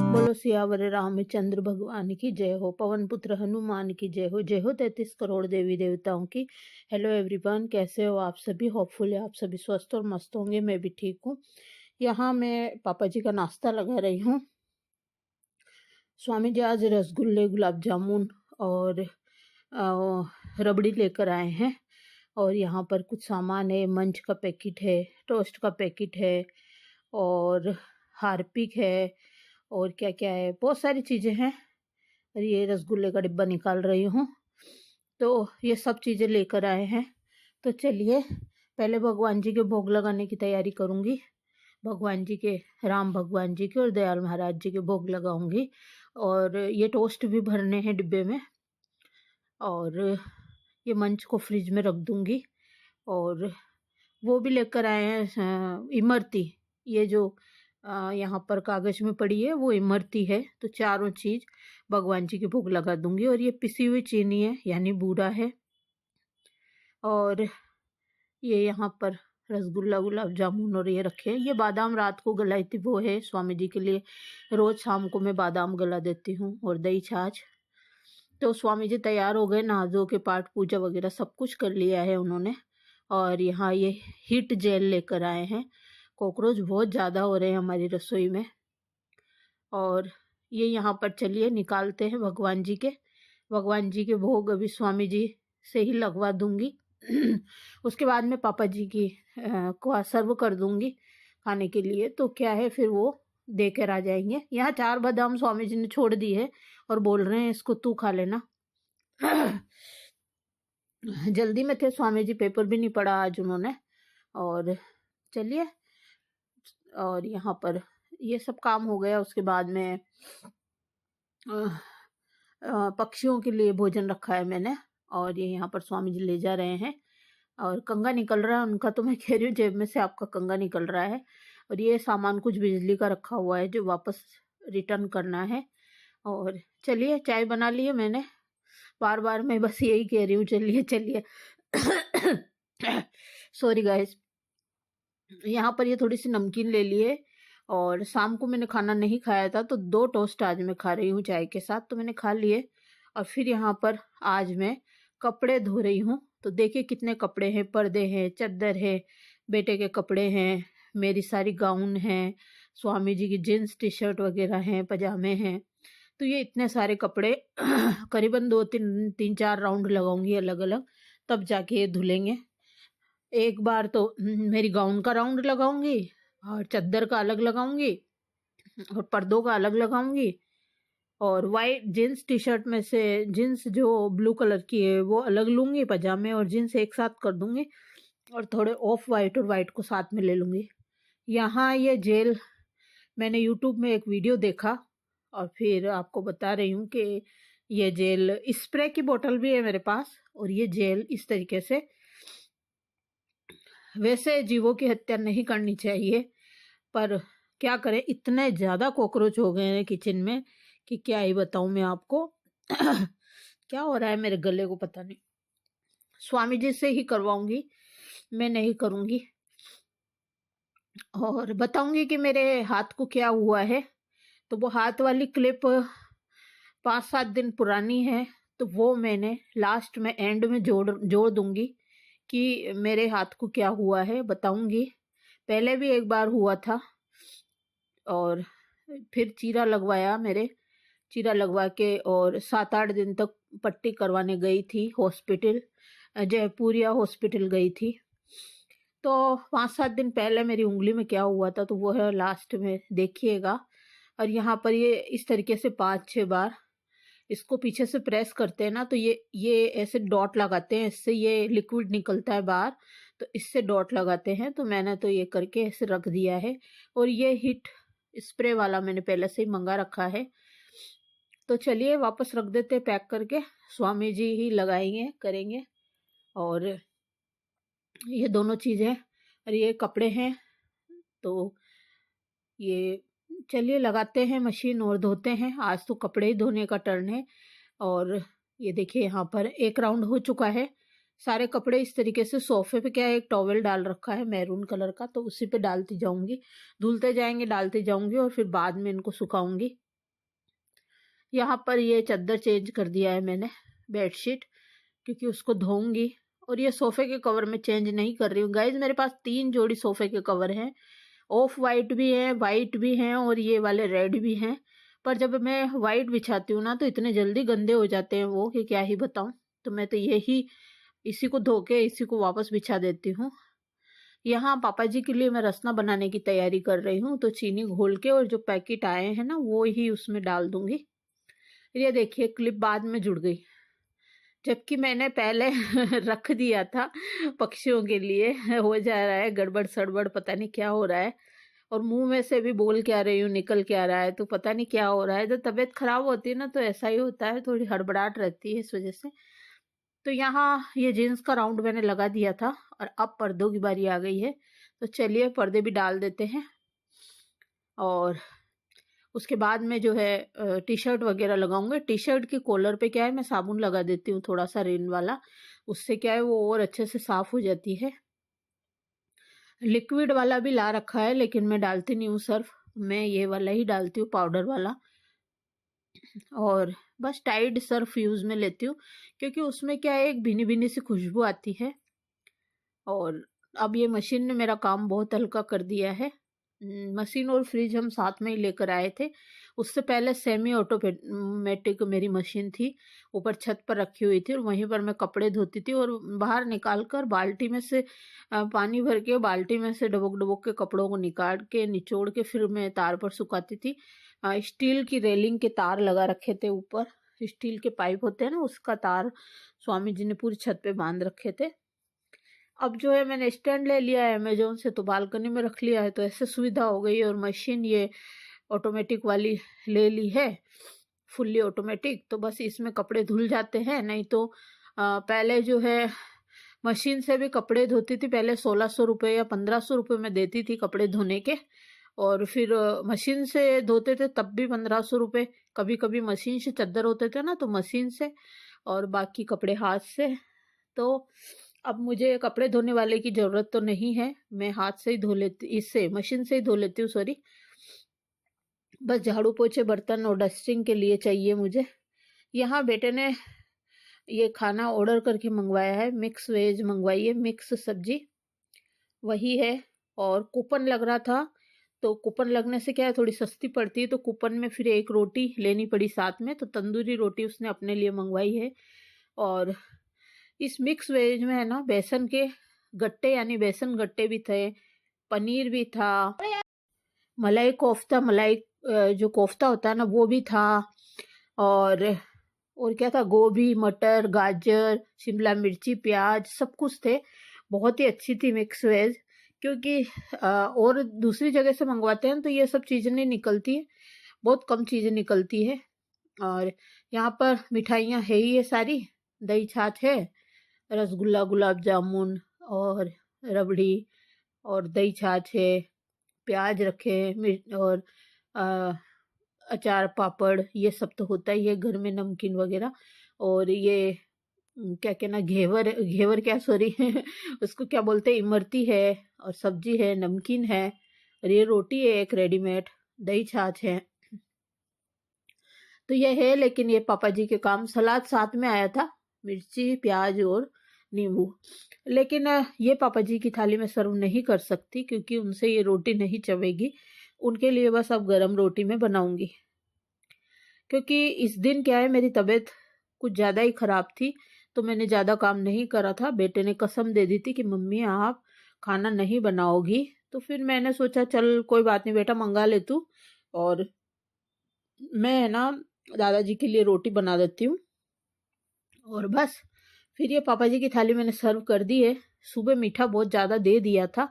बोलो सियावर रामचंद्र भगवान की जय हो। पवन पुत्र हनुमान की जय हो। जय हो 33 करोड़ देवी देवताओं की। हेलो एवरीवन, कैसे हो आप सभी? होपफुली आप सभी स्वस्थ और मस्त होंगे। मैं भी ठीक हूँ। यहाँ मैं पापा जी का नाश्ता लगा रही हूँ। स्वामी जी आज रसगुल्ले, गुलाब जामुन और रबड़ी लेकर आए हैं। और यहाँ पर कुछ सामान है, मंच का पैकेट है, टोस्ट का पैकेट है और हार्पिक है और क्या क्या है, बहुत सारी चीज़ें हैं। और ये रसगुल्ले का डिब्बा निकाल रही हूँ। तो ये सब चीज़ें लेकर आए हैं। तो चलिए पहले भगवान जी के भोग लगाने की तैयारी करूँगी। भगवान जी के, राम भगवान जी के और दयाल महाराज जी के भोग लगाऊंगी। और ये टोस्ट भी भरने हैं डिब्बे में। और ये मंच को फ्रिज में रख दूंगी। और वो भी लेकर आए हैं इमरती, ये जो यहाँ पर कागज में पड़ी है वो इमरती है। तो चारों चीज भगवान जी के भोग लगा दूंगी। और ये पिसी हुई चीनी है, यानी बूरा है। और ये यहाँ पर रसगुल्ला, गुलाब जामुन और ये रखे हैं। ये बादाम रात को गलाई थी, वो है स्वामी जी के लिए। रोज शाम को मैं बादाम गला देती हूँ और दही छाछ। तो स्वामी जी तैयार हो गए, नहा धो के पाठ पूजा वगैरह सब कुछ कर लिया है उन्होंने। और यहाँ ये हीट जेल लेकर आए हैं। कॉकरोच बहुत ज़्यादा हो रहे हैं हमारी रसोई में। और ये यहाँ पर चलिए निकालते हैं भगवान जी के भोग अभी स्वामी जी से ही लगवा दूंगी। उसके बाद में पापा जी की को सर्व कर दूंगी खाने के लिए। तो क्या है, फिर वो देकर आ जाएंगे। यहाँ 4 बादाम स्वामी जी ने छोड़ दी है और बोल रहे हैं इसको तू खा लेना। जल्दी में थे स्वामी जी, पेपर भी नहीं पढ़ा आज उन्होंने। और चलिए, और यहाँ पर ये सब काम हो गया। उसके बाद में पक्षियों के लिए भोजन रखा है मैंने। और ये यहाँ पर स्वामी जी ले जा रहे हैं। और कंगा निकल रहा है उनका, तो मैं कह रही हूँ जेब में से आपका कंगा निकल रहा है। और ये सामान कुछ बिजली का रखा हुआ है जो वापस रिटर्न करना है। और चलिए, चाय बना ली है मैंने। बार बार मैं बस यही कह रही हूँ चलिए चलिए। Sorry guys. यहाँ पर ये थोड़ी सी नमकीन ले लिए। और शाम को मैंने खाना नहीं खाया था, तो 2 टोस्ट आज मैं खा रही हूँ चाय के साथ, तो मैंने खा लिए। और फिर यहाँ पर आज मैं कपड़े धो रही हूँ। तो देखिए कितने कपड़े हैं, पर्दे हैं, चादर है, बेटे के कपड़े हैं, मेरी सारी गाउन है, स्वामी जी की जीन्स टी शर्ट वगैरह हैं, पजामे हैं। तो ये इतने सारे कपड़े करीबन 2-3-4 राउंड लगाऊंगी अलग अलग, तब जाके ये धुलेंगे। एक बार तो मेरी गाउन का राउंड लगाऊंगी और चादर का अलग लगाऊंगी और पर्दों का अलग लगाऊंगी। और वाइट जीन्स टी शर्ट में से जीन्स जो ब्लू कलर की है वो अलग लूंगी, पजामे और जीन्स एक साथ कर दूंगी। और थोड़े ऑफ वाइट और वाइट को साथ में ले लूंगी। यहाँ ये जेल मैंने यूट्यूब में एक वीडियो देखा और फिर आपको बता रही हूँ कि ये जेल, स्प्रे की बोतल भी है मेरे पास। और ये जेल इस तरीके से, वैसे जीवों की हत्या नहीं करनी चाहिए, पर क्या करें, इतने ज़्यादा कॉकरोच हो गए हैं किचन में कि क्या ही बताऊं मैं आपको। क्या हो रहा है मेरे गले को पता नहीं। स्वामी जी से ही करवाऊंगी, मैं नहीं करूंगी। और बताऊंगी कि मेरे हाथ को क्या हुआ है। तो वो हाथ वाली क्लिप 5-7 दिन पुरानी है, तो वो मैंने लास्ट में एंड में जोड़ दूंगी कि मेरे हाथ को क्या हुआ है, बताऊंगी। पहले भी एक बार हुआ था और फिर चीरा लगवाया, मेरे चीरा लगवा के और 7-8 दिन तक पट्टी करवाने गई थी हॉस्पिटल, जयपुरिया हॉस्पिटल गई थी। तो 5-7 दिन पहले मेरी उंगली में क्या हुआ था, तो वो है लास्ट में देखिएगा। और यहाँ पर ये इस तरीके से 5-6 बार इसको पीछे से प्रेस करते हैं ना, तो ये ऐसे डॉट लगाते हैं, इससे ये लिक्विड निकलता है बाहर, तो इससे डॉट लगाते हैं। तो मैंने तो ये करके ऐसे रख दिया है। और ये हीट स्प्रे वाला मैंने पहले से ही मंगा रखा है। तो चलिए वापस रख देते पैक करके, स्वामी जी ही लगाएंगे करेंगे। और ये दोनों चीज़ें और ये कपड़े हैं, तो ये चलिए लगाते हैं मशीन और धोते हैं। आज तो कपड़े ही धोने का टर्न है। और ये देखिए यहाँ पर 1 राउंड हो चुका है, सारे कपड़े इस तरीके से सोफे पे क्या है, एक टॉवेल डाल रखा है मैरून कलर का, तो उसी पे डालती जाऊंगी, धुलते जाएंगे डालती जाऊंगी और फिर बाद में इनको सुखाऊंगी। यहाँ पर ये चादर चेंज कर दिया है मैंने, बेडशीट, क्योंकि उसको धोऊंगी। और ये सोफे के कवर में चेंज नहीं कर रही हूँ गाइज, मेरे पास 3 जोड़ी सोफे के कवर हैं, ऑफ वाइट भी हैं, वाइट भी हैं और ये वाले रेड भी हैं। पर जब मैं वाइट बिछाती हूँ ना तो इतने जल्दी गंदे हो जाते हैं वो कि क्या ही बताऊँ। तो मैं तो यही इसी को धो के इसी को वापस बिछा देती हूँ। यहाँ पापा जी के लिए मैं रसना बनाने की तैयारी कर रही हूँ, तो चीनी घोल के और जो पैकेट आए हैं ना वो ही उसमें डाल दूंगी। ये देखिए क्लिप बाद में जुड़ गई, जबकि मैंने पहले रख दिया था पक्षियों के लिए। हो जा रहा है गड़बड़ सड़बड़, पता नहीं क्या हो रहा है, और मुंह में से भी बोल क्या रही हूँ निकल क्या रहा है, तो पता नहीं क्या हो रहा है। जब तबीयत खराब होती है ना तो ऐसा ही होता है, थोड़ी हड़बड़ाहट रहती है इस वजह से। तो यहाँ ये जीन्स का राउंड मैंने लगा दिया था और अब पर्दों की बारी आ गई है, तो चलिए पर्दे भी डाल देते हैं। और उसके बाद में जो है टी शर्ट वगैरह लगाऊंगे। टी शर्ट की कॉलर पे क्या है, मैं साबुन लगा देती हूँ थोड़ा सा रिन वाला, उससे क्या है वो और अच्छे से साफ हो जाती है। लिक्विड वाला भी ला रखा है लेकिन मैं डालती नहीं हूँ सर्फ, मैं ये वाला ही डालती हूँ पाउडर वाला। और बस टाइड सर्फ यूज में लेती हूँ क्योंकि उसमें क्या है एक भीनी भीनी सी खुशबू आती है। और अब ये मशीन ने मेरा काम बहुत हल्का कर दिया है। मशीन और फ्रिज हम साथ में ही लेकर आए थे। उससे पहले सेमी ऑटोमेटिक मेरी मशीन थी, ऊपर छत पर रखी हुई थी और वहीं पर मैं कपड़े धोती थी और बाहर निकाल कर बाल्टी में से पानी भर के बाल्टी में से डबोक डबोक के कपड़ों को निकाल के निचोड़ के फिर मैं तार पर सुखाती थी। स्टील की रेलिंग के तार लगा रखे थे ऊपर, स्टील के पाइप होते हैं ना, उसका तार स्वामी जी ने पूरी छत पे बांध रखे थे। अब जो है मैंने स्टैंड ले लिया है अमेजोन से, तो बालकनी में रख लिया है, तो ऐसे सुविधा हो गई है। और मशीन ये ऑटोमेटिक वाली ले ली है, फुल्ली ऑटोमेटिक, तो बस इसमें कपड़े धुल जाते हैं। नहीं तो पहले जो है मशीन से भी कपड़े धोती थी, पहले 1600 रुपये या 1500 रुपये में देती थी कपड़े धोने के, और फिर मशीन से धोते थे तब भी 1500 रुपये। कभी कभी मशीन से चादर होते थे ना तो मशीन से, और बाकी कपड़े हाथ से। तो अब मुझे कपड़े धोने वाले की ज़रूरत तो नहीं है, मैं हाथ से ही धो लेती, इससे मशीन से ही धो लेती हूँ, सॉरी। बस झाड़ू पोछे बर्तन और डस्टिंग के लिए चाहिए मुझे। यहाँ बेटे ने ये खाना ऑर्डर करके मंगवाया है, मिक्स वेज मंगवाई है, मिक्स सब्जी वही है। और कूपन लग रहा था, तो कूपन लगने से क्या है थोड़ी सस्ती पड़ती है, तो कूपन में फिर एक रोटी लेनी पड़ी साथ में, तो तंदूरी रोटी उसने अपने लिए मंगवाई है। और इस मिक्स वेज में है ना बेसन के गट्टे यानी बेसन गट्टे भी थे, पनीर भी था, मलाई कोफ्ता, मलाई जो कोफ्ता होता है ना वो भी था, और क्या था, गोभी, मटर, गाजर, शिमला मिर्ची, प्याज, सब कुछ थे। बहुत ही अच्छी थी मिक्स वेज, क्योंकि और दूसरी जगह से मंगवाते हैं तो ये सब चीज़ें नहीं निकलती है, बहुत कम चीज़ें निकलती है। और यहाँ पर मिठाइयाँ है ही ये सारी, दही छाछ है, रसगुल्ला, गुलाब जामुन और रबड़ी और दही छाछ है, प्याज रखे हैं, मिर्च और अचार पापड़, ये सब तो होता ही है घर में, नमकीन वगैरह। और ये क्या कहना, घेवर, घेवर क्या, सॉरी उसको क्या बोलते हैं, इमरती है, और सब्जी है, नमकीन है, और ये रोटी है एक रेडीमेड, दही छाछ है। तो ये है, लेकिन ये पापा जी के काम। सलाद साथ में आया था, मिर्ची, प्याज और नींबू। लेकिन ये पापा जी की थाली में सर्व नहीं कर सकती क्योंकि उनसे ये रोटी नहीं चबेगी, उनके लिए बस अब गरम रोटी में बनाऊंगी। क्योंकि इस दिन क्या है मेरी तबीयत कुछ ज़्यादा ही ख़राब थी, तो मैंने ज़्यादा काम नहीं करा था। बेटे ने कसम दे दी थी कि मम्मी आप खाना नहीं बनाओगी, तो फिर मैंने सोचा चल कोई बात नहीं बेटा, मंगा ले तू, और मैं है ना दादाजी के लिए रोटी बना देती हूँ। और बस फिर ये पापा जी की थाली मैंने सर्व कर दी है। सुबह मीठा बहुत ज़्यादा दे दिया था,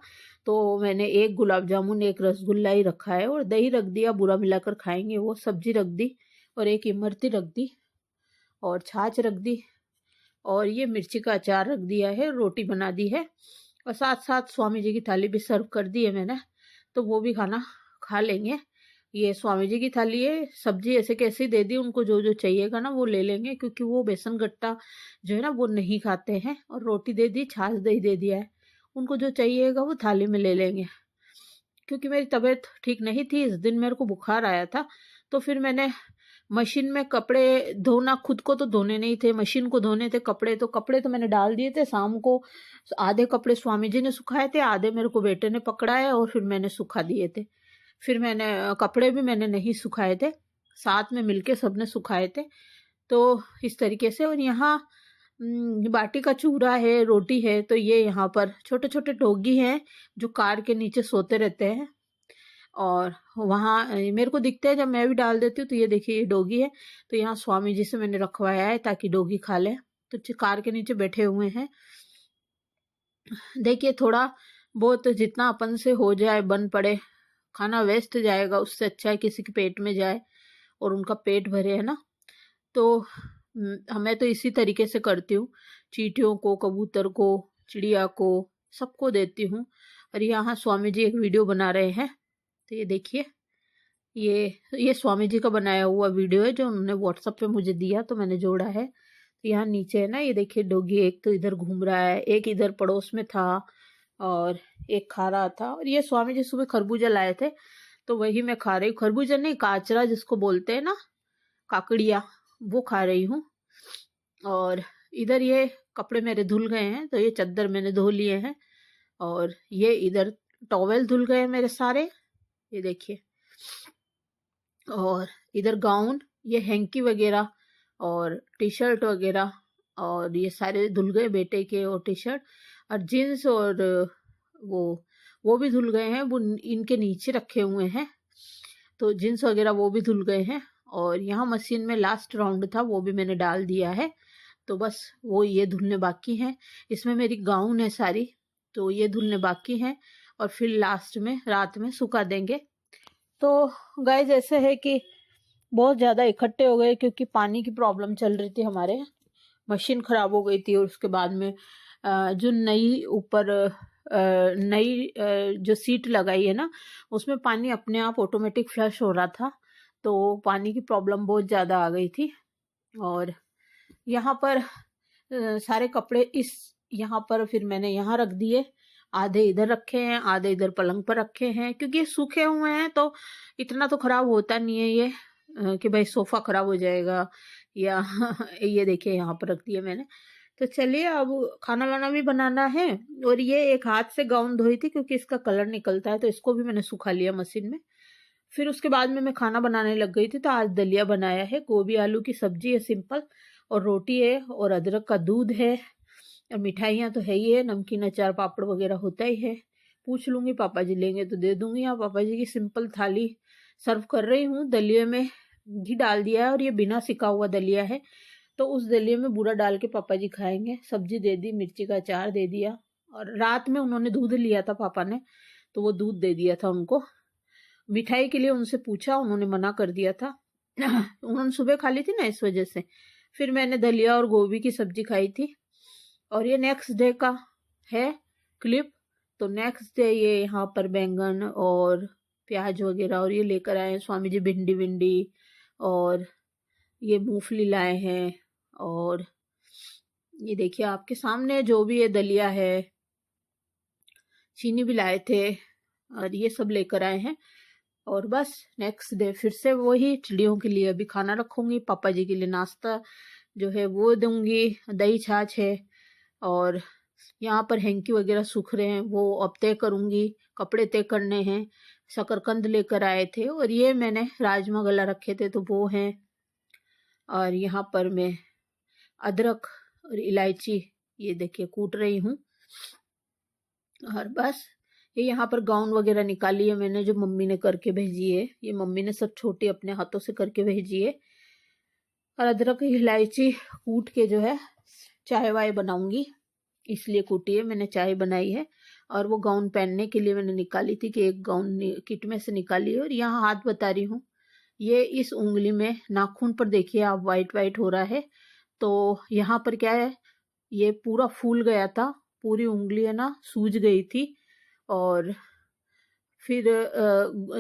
तो मैंने एक गुलाब जामुन, एक रसगुल्ला ही रखा है, और दही रख दिया, बुरा मिलाकर खाएंगे वो, सब्जी रख दी, और एक इमरती रख दी, और छाछ रख दी, और ये मिर्ची का अचार रख दिया है, रोटी बना दी है, और साथ साथ स्वामी जी की थाली भी सर्व कर दी है मैंने, तो वो भी खाना खा लेंगे। ये स्वामी जी की थाली है, सब्जी ऐसे कैसे दे दी उनको, जो जो चाहिएगा ना वो ले लेंगे, क्योंकि वो बेसन गट्टा जो है ना वो नहीं खाते हैं। और रोटी दे दी, छाछ दही दे दिया है, उनको जो चाहिएगा वो थाली में ले लेंगे। क्योंकि मेरी तबीयत ठीक नहीं थी, इस दिन मेरे को बुखार आया था, तो फिर मैंने मशीन में कपड़े धोना, खुद को तो धोने नहीं थे, मशीन को धोने थे कपड़े, तो कपड़े तो मैंने डाल दिए थे शाम को। आधे कपड़े स्वामी जी ने सुखाए थे, आधे मेरे को बेटे ने पकड़ा है और फिर मैंने सुखा दिए थे। फिर मैंने कपड़े भी मैंने नहीं सुखाए थे, साथ में मिलके सबने सुखाए थे। तो इस तरीके से। और यहाँ बाटी का चूरा है, रोटी है। तो ये यहाँ पर छोटे छोटे डॉगी हैं जो कार के नीचे सोते रहते हैं, और वहाँ मेरे को दिखते हैं जब मैं भी डाल देती हूँ। तो ये देखिए ये डॉगी है, तो यहाँ स्वामी जी से मैंने रखवाया है ताकि डॉगी खा ले। तो कार के नीचे बैठे हुए हैं। देखिए थोड़ा बहुत जितना अपन से हो जाए बन पड़े, खाना वेस्ट जाएगा, उससे अच्छा है किसी के पेट में जाए और उनका पेट भरे, है ना। तो मैं तो इसी तरीके से करती हूँ, चींटियों को, कबूतर को, चिड़िया को, सबको देती हूँ। और यहाँ स्वामी जी एक वीडियो बना रहे हैं, तो ये देखिए ये स्वामी जी का बनाया हुआ वीडियो है जो उन्होंने व्हाट्सएप पे मुझे दिया, तो मैंने जोड़ा है। तो यहाँ नीचे है ना, ये देखिए डॉगी एक तो इधर घूम रहा है, एक इधर पड़ोस में था और एक खा रहा था। और ये स्वामी जी सुबह खरबूजा लाए थे, तो वही मैं खा रही हूँ। खरबूजा नहीं, काचरा जिसको बोलते हैं ना, काकड़िया, वो खा रही हूँ। और इधर ये कपड़े मेरे धुल गए हैं, तो ये चद्दर मैंने धो लिए हैं। और ये इधर टॉवेल धुल गए मेरे सारे, ये देखिए। और इधर गाउन, ये हैंकी वगैरह और टी शर्ट वगैरह, और ये सारे धुल गए बेटे के, और टी शर्ट और जीन्स, और वो भी धुल गए हैं, वो इनके नीचे रखे हुए हैं। तो जीन्स वगैरह वो भी धुल गए हैं। और यहाँ मशीन में लास्ट राउंड था, वो भी मैंने डाल दिया है। तो बस वो ये धुलने बाकी हैं। इसमें मेरी गाउन है सारी, तो ये धुलने बाकी हैं, और फिर लास्ट में रात में सुखा देंगे। तो गाइस ऐसे है कि बहुत ज़्यादा इकट्ठे हो गए, क्योंकि पानी की प्रॉब्लम चल रही थी हमारे, मशीन ख़राब हो गई थी। और उसके बाद में जो नई ऊपर नई जो सीट लगाई है ना, उसमें पानी अपने आप ऑटोमेटिक फ्लश हो रहा था, तो पानी की प्रॉब्लम बहुत ज़्यादा आ गई थी। और यहाँ पर सारे कपड़े इस यहाँ पर फिर मैंने यहाँ रख दिए, आधे इधर रखे हैं, आधे इधर पलंग पर रखे हैं, क्योंकि ये सूखे हुए हैं तो इतना तो खराब होता नहीं है ये कि भाई सोफा खराब हो जाएगा या ये देखिए यहाँ पर रख दिया मैंने। तो चलिए अब खाना वाना भी बनाना है। और ये एक हाथ से गाउन धोई थी क्योंकि इसका कलर निकलता है, तो इसको भी मैंने सुखा लिया मशीन में। फिर उसके बाद में मैं खाना बनाने लग गई थी। तो आज दलिया बनाया है, गोभी आलू की सब्जी है सिंपल, और रोटी है, और अदरक का दूध है, और मिठाइयाँ तो है ही है, नमकीन अचार पापड़ वगैरह होता ही है। पूछ लूँगी पापा जी लेंगे तो दे दूँगी। यहाँ पापा जी की सिंपल थाली सर्व कर रही हूँ। दलिये में घी डाल दिया है, और ये बिना सिका हुआ दलिया है, तो उस दलिये में बूरा डाल के पापा जी खाएंगे। सब्जी दे दी, मिर्ची का अचार दे दिया, और रात में उन्होंने दूध लिया था पापा ने, तो वो दूध दे दिया था उनको। मिठाई के लिए उनसे पूछा, उन्होंने मना कर दिया था उन्होंने सुबह खा ली थी ना, इस वजह से। फिर मैंने दलिया और गोभी की सब्जी खाई थी। और ये नेक्स्ट डे का है क्लिप। तो नेक्स्ट डे ये यहाँ पर बैंगन और प्याज वगैरह, और ये लेकर आए हैं स्वामी जी भिंडी विंडी, और ये मूंगफली लाए हैं, और ये देखिए आपके सामने जो भी ये दलिया है, चीनी भी लाए थे, और ये सब लेकर आए हैं। और बस नेक्स्ट डे फिर से वही चिड़ियों के लिए अभी खाना रखूंगी, पापा जी के लिए नाश्ता जो है वो दूंगी, दही छाछ है। और यहाँ पर हैंकी वगैरह सूख रहे हैं, वो अब तय करूंगी, कपड़े तय करने हैं। शकरकंद लेकर आए थे, और ये मैंने राजमा गला रखे थे, तो वो हैं। और यहाँ पर मैं अदरक और इलायची ये देखिए कूट रही हूँ। और बस ये यहाँ पर गाउन वगैरह निकाली है मैंने, जो मम्मी ने करके भेजी है। ये मम्मी ने सब छोटी अपने हाथों से करके भेजी है। और अदरक इलायची कूट के जो है चाय वाय बनाऊंगी, इसलिए कूटी है मैंने, चाय बनाई है। और वो गाउन पहनने के लिए मैंने निकाली थी, कि एक गाउन किट में से निकाली है। और यहाँ हाथ बता रही हूँ, ये इस उंगली में नाखून पर देखिए आप वाइट वाइट हो रहा है। तो यहाँ पर क्या है, ये पूरा फूल गया था, पूरी उंगली है ना सूज गई थी। और फिर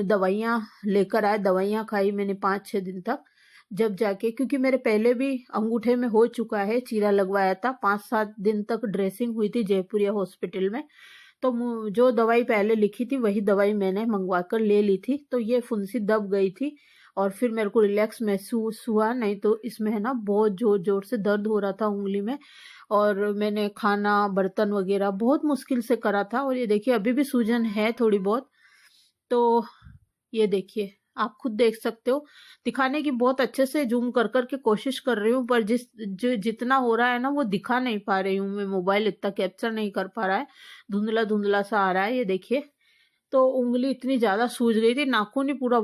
दवाइयाँ लेकर आए, दवाइयाँ खाई मैंने 5-6 दिन तक, जब जाके, क्योंकि मेरे पहले भी अंगूठे में हो चुका है, चीरा लगवाया था, 5-7 दिन तक ड्रेसिंग हुई थी जयपुरिया हॉस्पिटल में। तो जो दवाई पहले लिखी थी वही दवाई मैंने मंगवा कर ले ली थी, तो ये फुंसी दब गई थी और फिर मेरे को रिलैक्स महसूस हुआ। नहीं तो इसमें है ना बहुत जोर जोर से दर्द हो रहा था उंगली में, और मैंने खाना बर्तन वगैरह बहुत मुश्किल से करा था। और ये देखिए अभी भी सूजन है थोड़ी बहुत, तो ये देखिए आप खुद देख सकते हो। दिखाने की बहुत अच्छे से जूम कर कर के कोशिश कर रही हूँ, पर जितना हो रहा है ना वो दिखा नहीं पा रही हूँ मैं, मोबाइल इतना कैप्चर नहीं कर पा रहा है, धुंधला धुंधला सा आ रहा है। ये देखिए, तो उंगली इतनी ज्यादा सूज गई थी, नाखून ही पूरा